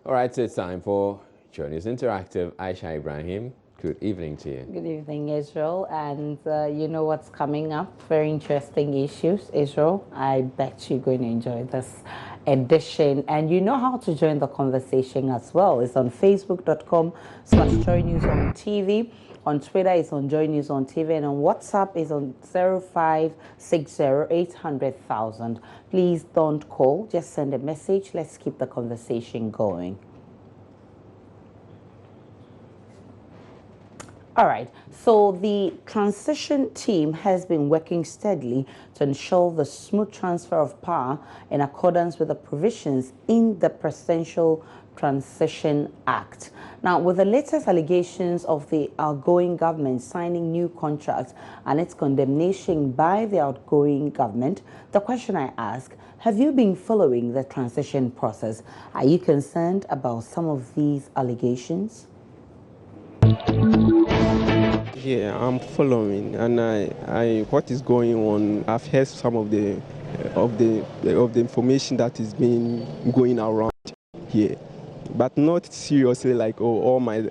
All right, so it's time for Journeys Interactive. Aisha Ibrahim, good evening to you. Good evening, Israel. And you know what's coming up? Very interesting issues, Israel. I bet you're going to enjoy this edition. And you know how to join the conversation as well. It's on facebook.com/Joy News on TV. On Twitter, it's on Joy News on TV. And on WhatsApp, it's on 0560 Please don't call. Just send a message. Let's keep the conversation going. All right, so the transition team has been working steadily to ensure the smooth transfer of power in accordance with the provisions in the Presidential Transition Act. Now, with the latest allegations of the outgoing government signing new contracts and its condemnation by the outgoing government, the question I ask, have you been following the transition process? Are you concerned about some of these allegations? Yeah, I'm following, and I what is going on. I've heard some of the information that is being going around here, but not seriously like all my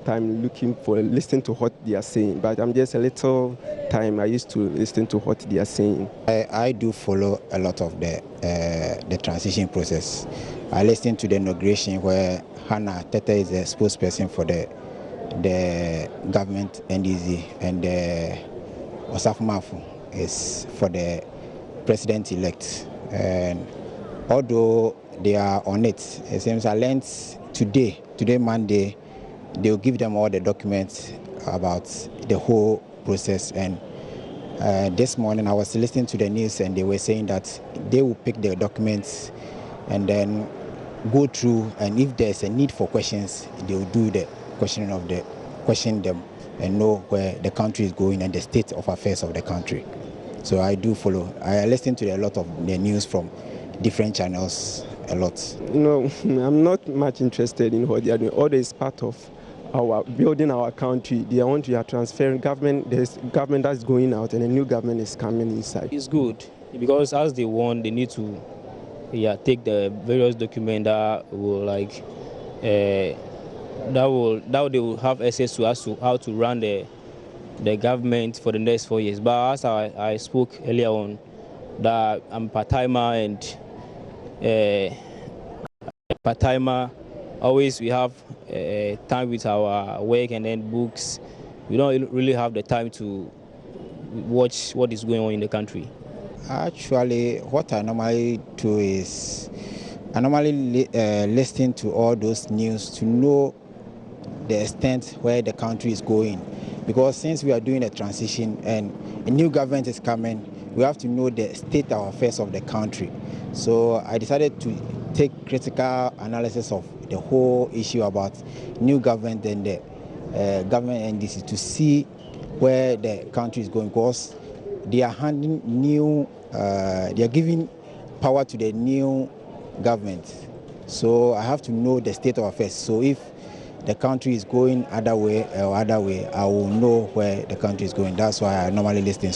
time listening to what they are saying. But I'm just a little time I used to listen to what they are saying. I do follow a lot of the transition process. I listened to the inauguration where Hannah Tete is the spokesperson for the government NDZ, and Osafo Mafu is for the president-elect. And although they are on it seems I learned today Monday, they'll give them all the documents about the whole process. And this morning I was listening to the news and they were saying that they will pick the documents and then go through, and if there's a need for questions, they will do the question them and know where the country is going and the state of affairs of the country. So I do follow. I listen to a lot of the news from different channels a lot. No, I'm not much interested in what they are doing. All this is part of our building our country. They want to transferring government. There's government that's going out and a new government is coming inside. It's good because as they want, they need to take the various documents that will that they will have access to as to how to run the government for the next 4 years. But as I spoke earlier on, that I'm part-timer and part-timer, always we have time with our work and then books. We don't really have the time to watch what is going on in the country. Actually, what I normally do is I normally listen to all those news to know the extent where the country is going, because since we are doing a transition and a new government is coming, we have to know the state of affairs of the country. So I decided to take critical analysis of the whole issue about new government and the government NDC to see where the country is going, because they are handing new, they are giving power to the new government. So I have to know the state of affairs. So if the country is going other way, I will know where the country is going. That's why I normally listen.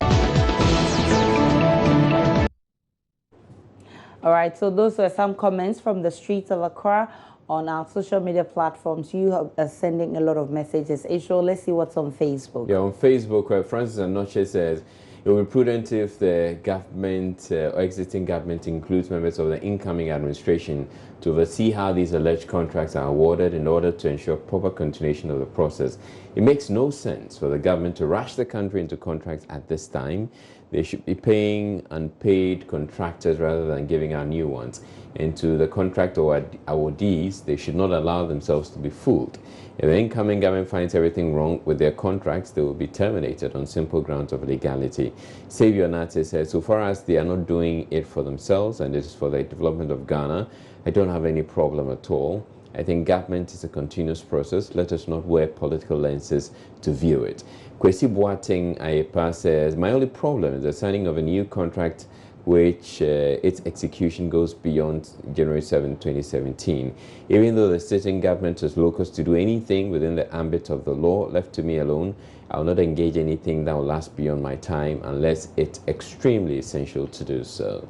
All right, so those were some comments from the streets of Accra on our social media platforms. You are sending a lot of messages. Israel, let's see what's on Facebook. Yeah, on Facebook, where Francis Anoche says, it will be prudent if the government or exiting government includes members of the incoming administration to oversee how these alleged contracts are awarded in order to ensure proper continuation of the process. It makes no sense for the government to rush the country into contracts at this time. They should be paying unpaid contractors rather than giving out new ones. And to the contract awardees, they should not allow themselves to be fooled. If the incoming government finds everything wrong with their contracts, they will be terminated on simple grounds of legality. Savior Nate says, so far as they are not doing it for themselves and it is for the development of Ghana, I don't have any problem at all. I think government is a continuous process. Let us not wear political lenses to view it. Kwesi Boateng Ayepa says, my only problem is the signing of a new contract which its execution goes beyond January 7, 2017. Even though the sitting government is locus to do anything within the ambit of the law, left to me alone, I will not engage anything that will last beyond my time unless it's extremely essential to do so.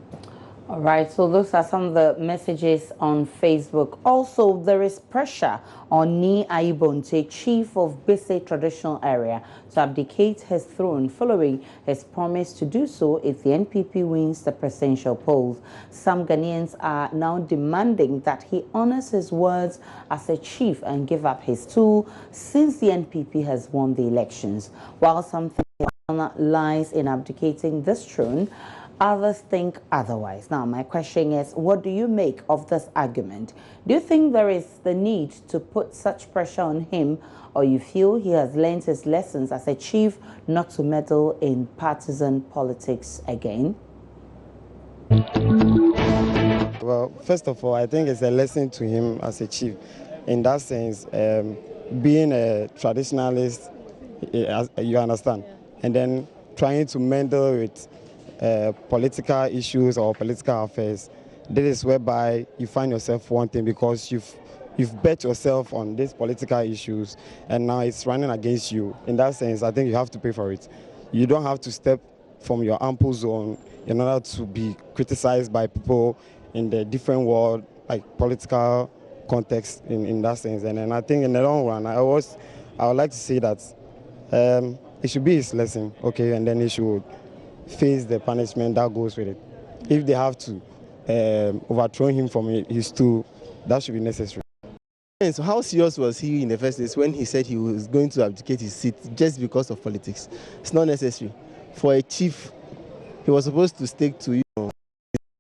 All right, so those are some of the messages on Facebook. Also, there is pressure on Nii Ayi Bonte, chief of Bese traditional area, to abdicate his throne following his promise to do so if the NPP wins the presidential polls. Some Ghanaians are now demanding that he honors his words as a chief and give up his tool since the NPP has won the elections. While some think his honor lies in abdicating this throne, others think otherwise. Now, my question is, what do you make of this argument? Do you think there is the need to put such pressure on him, or you feel he has learned his lessons as a chief not to meddle in partisan politics again? Well, first of all, I think it's a lesson to him as a chief. In that sense, being a traditionalist, you understand, and then trying to meddle with political issues or political affairs. This is whereby you find yourself wanting because you've bet yourself on these political issues and now it's running against you. In that sense, I think you have to pay for it. You don't have to step from your ample zone in order to be criticized by people in the different world, like political context in that sense. And then I think in the long run, I would like to say that it should be his lesson, okay, and then he should face the punishment that goes with it. If they have to overthrow him from his stool, that should be necessary. So how serious was he in the first place when he said he was going to abdicate his seat just because of politics? It's not necessary. For a chief, he was supposed to stick to his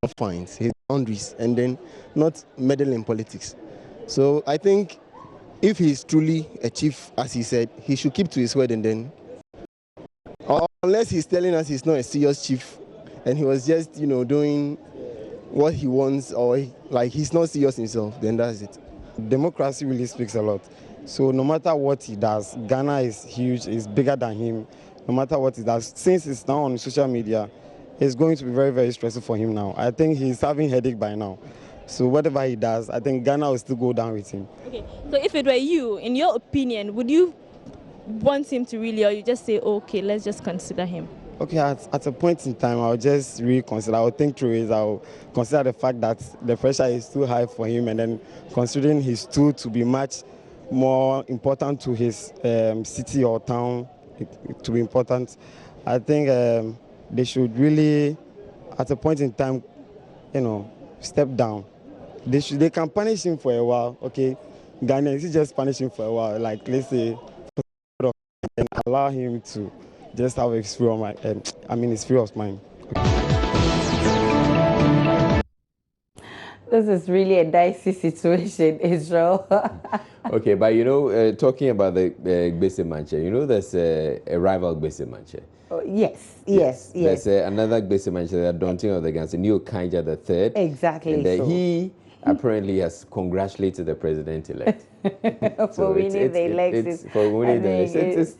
confines, his boundaries, and then not meddle in politics. So I think if he's truly a chief, as he said, he should keep to his word and then, unless he's telling us he's not a serious chief and he was just, doing what he wants or he's not serious himself, then that's it. Democracy really speaks a lot. So no matter what he does, Ghana is huge, is bigger than him. No matter what he does, since it's now on social media, it's going to be very, very stressful for him now. I think he's having headache by now. So whatever he does, I think Ghana will still go down with him. Okay, so if it were you, in your opinion, would you want him to really, or you just say, okay, let's just consider him? Okay, at a point in time, I'll just reconsider. I'll think through it. I'll consider the fact that the pressure is too high for him, and then considering his tool to be much more important to his city or town, to be important. I think they should really, at a point in time, step down. They can punish him for a while, okay? Ghanaians just punish him for a while, like let's say, and allow him to just have his free of mind. His free of mind. This is really a dicey situation, Israel. Okay, but talking about the Bese Manche, there's a rival Bese Manche. Oh, yes. There's another Bese Manche, the daunting of the Ghanaians, New Kanja the third. Exactly. And he apparently has congratulated the president-elect. For winning the elections.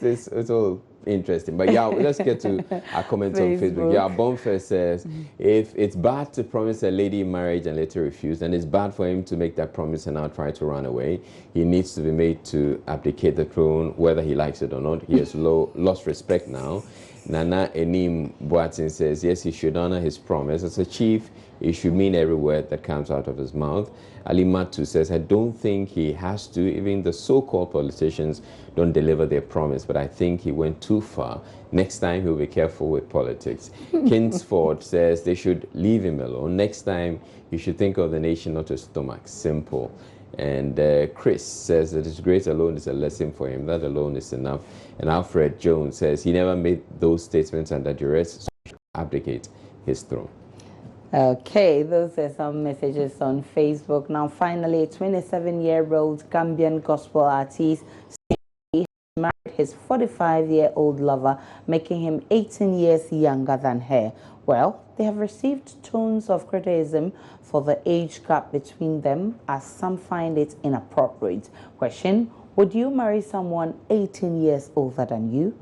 It's all interesting. But yeah, let's get to our comments on Facebook. Yeah, Bonfe says, if it's bad to promise a lady marriage and later refuse, then it's bad for him to make that promise and now try to run away. He needs to be made to abdicate the throne, whether he likes it or not. He has lost respect now. Nana Enim Boatin says, yes, he should honor his promise. As a chief, he should mean every word that comes out of his mouth. Ali Matu says, I don't think he has to. Even the so-called politicians don't deliver their promise, but I think he went too far. Next time, he'll be careful with politics. Kingsford says they should leave him alone. Next time, he should think of the nation, not his stomach. Simple. And Chris says that his grace alone is a lesson for him. That alone is enough. And Alfred Jones says he never made those statements under duress, so he should abdicate his throne. Okay, those are some messages on Facebook. Now, finally, 27-year-old Gambian gospel artist married his 45-year-old lover, making him 18 years younger than her. Well, they have received tons of criticism for the age gap between them, as some find it inappropriate. Question: would you marry someone 18 years older than you?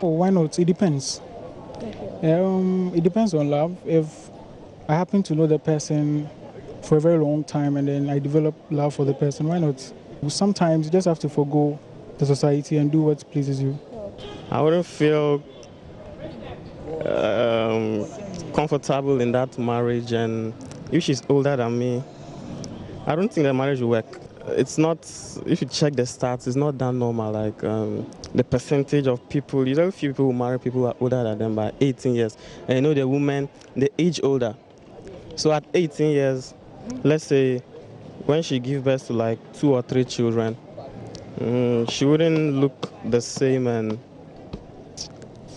Oh, why not? It depends. It depends on love. If I happen to know the person for a very long time and then I develop love for the person, why not? Sometimes you just have to forgo the society and do what pleases you. I wouldn't feel comfortable in that marriage, and if she's older than me, I don't think the marriage will work. It's not, if you check the stats, it's not that normal. Like the percentage of people, you know, few people who marry people who are older than them by 18 years. And you know, the women, they age older. So at 18 years, let's say when she gives birth to like 2 or 3 children, she wouldn't look the same, and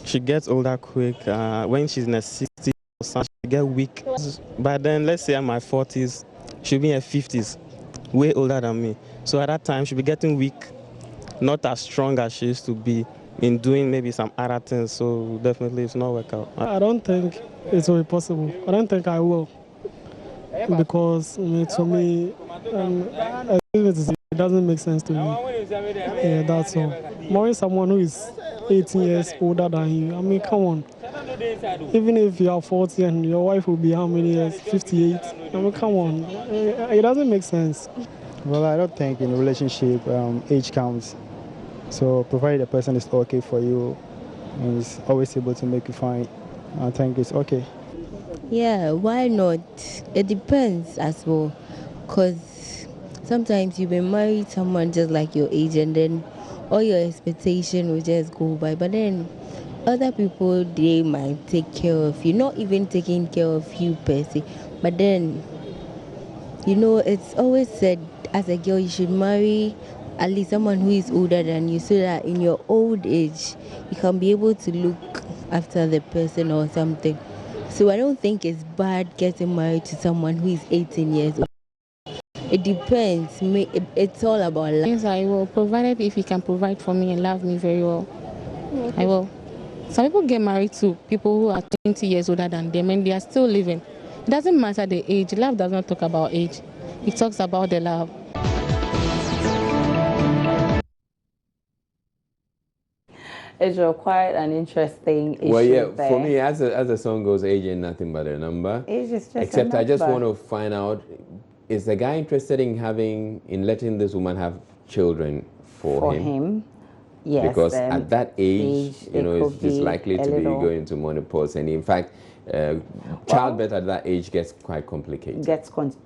she gets older quick. When she's in her 60s, she get weak. By then, let's say I'm in my 40s, she'll be in her 50s, way older than me. So at that time, she'll be getting weak, not as strong as she used to be in doing maybe some other things. So definitely it's not work out. I don't think it will be possible. I don't think I will. Because to me, it doesn't make sense to me. Yeah, that's all. Marrying someone who is 18 years older than you, I mean, come on. Even if you are 40 and your wife will be how many years? 58. I mean, come on. It doesn't make sense. Well, I don't think in a relationship age counts. So provided the person is okay for you and is always able to make you fine, I think it's okay. Yeah, why not? It depends as well. Because sometimes you may marry someone just like your age and then all your expectation will just go by. But then other people, they might take care of you, not even taking care of you per se. But then, you know, it's always said as a girl you should marry at least someone who is older than you so that in your old age you can be able to look after the person or something. So I don't think it's bad getting married to someone who is 18 years old. It depends. It's all about love. Yes, I will, provided if he can provide for me and love me very well. Okay. I will. Some people get married to people who are 20 years older than them and they are still living. It doesn't matter the age. Love does not talk about age. It talks about the love. It's quite an interesting issue. Well, yeah, there. for me, as the song goes, age ain't nothing but a number. Age is just Except a number. I just want to find out, is the guy interested in letting this woman have children for him? Yes. Because at that age, you know, it's likely to be going into menopause, and in fact, childbirth at that age gets quite complicated.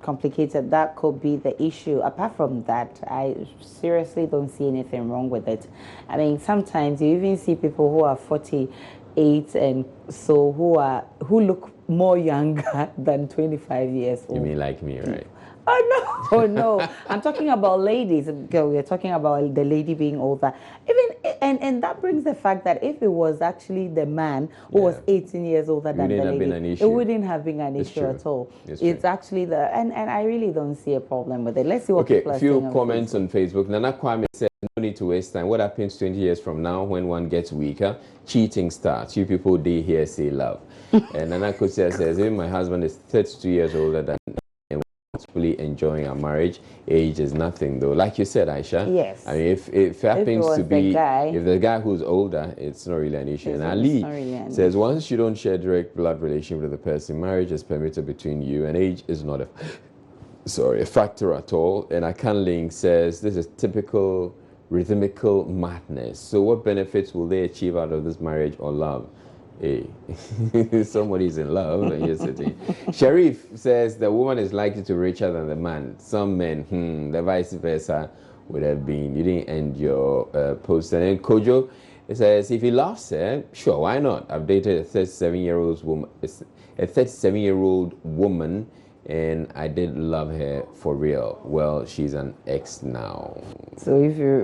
Complicated. That could be the issue. Apart from that, I seriously don't see anything wrong with it. I mean, sometimes you even see people who are 48 and so who look more younger than 25 years old. You mean like me, right? Oh no, oh no! I'm talking about ladies. We're talking about the lady being older. And that brings the fact that if it was actually the man who was 18 years older than the lady, it wouldn't have been an issue at all. It's actually and I really don't see a problem with it. Let's see what people are saying. Okay, few comments on Facebook. Nana Kwame said, no need to waste time. What happens 20 years from now when one gets weaker? Cheating starts. You people, they here say love. And Nana Kusia says, if my husband is 32 years older than fully enjoying our marriage, age is nothing though. Like you said, Aisha. Yes. I mean, if it happens to be if the guy who's older, it's not really an issue. And Ali says, once you don't share direct blood relationship with the person, marriage is permitted between you, and age is not a factor at all. And Akan Ling says, this is typical rhythmical madness. So what benefits will they achieve out of this marriage or love? Hey, somebody's in love and you're sitting. Sharif says the woman is likely to be richer than the man. Some men, the vice versa would have been. You didn't end your post. And then Kojo says if he loves her, sure, why not? I've dated a 37-year-old woman, and I did love her for real. Well, she's an ex now. So if you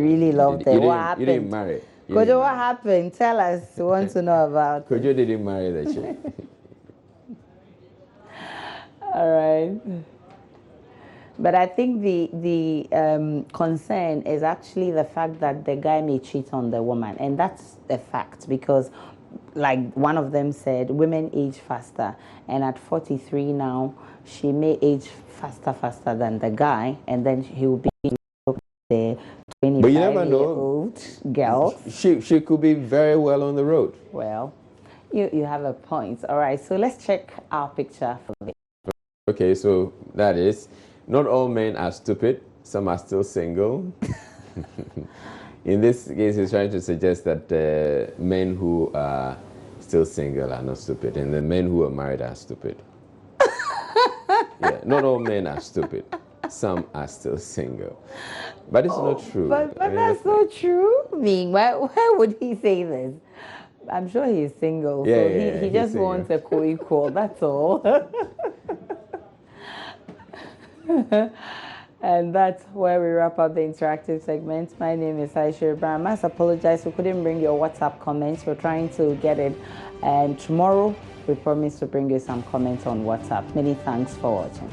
really loved her, what happened? You didn't marry. Kojo, what happened? Tell us. We want to know about Kojo didn't marry that chick. All right. But I think the concern is actually the fact that the guy may cheat on the woman. And that's a fact because, like one of them said, women age faster. And at 43 now, she may age faster than the guy. And then he will be the 25-year-old girl. She could be very well on the road. Well, you have a point. All right, so let's check our picture for this. Okay, so that is, not all men are stupid. Some are still single. In this case, he's trying to suggest that men who are still single are not stupid, and the men who are married are stupid. Yeah, not all men are stupid. Some are still single. But it's not true. But that's not true. I mean, why would he say this? I'm sure he's single, Yeah, so yeah, he just wants a co-equal, that's all. And that's where we wrap up the interactive segment. My name is Aisha Ibrahim. I apologize we couldn't bring your WhatsApp comments. We're trying to get it. And tomorrow, we promise to bring you some comments on WhatsApp. Many thanks for watching.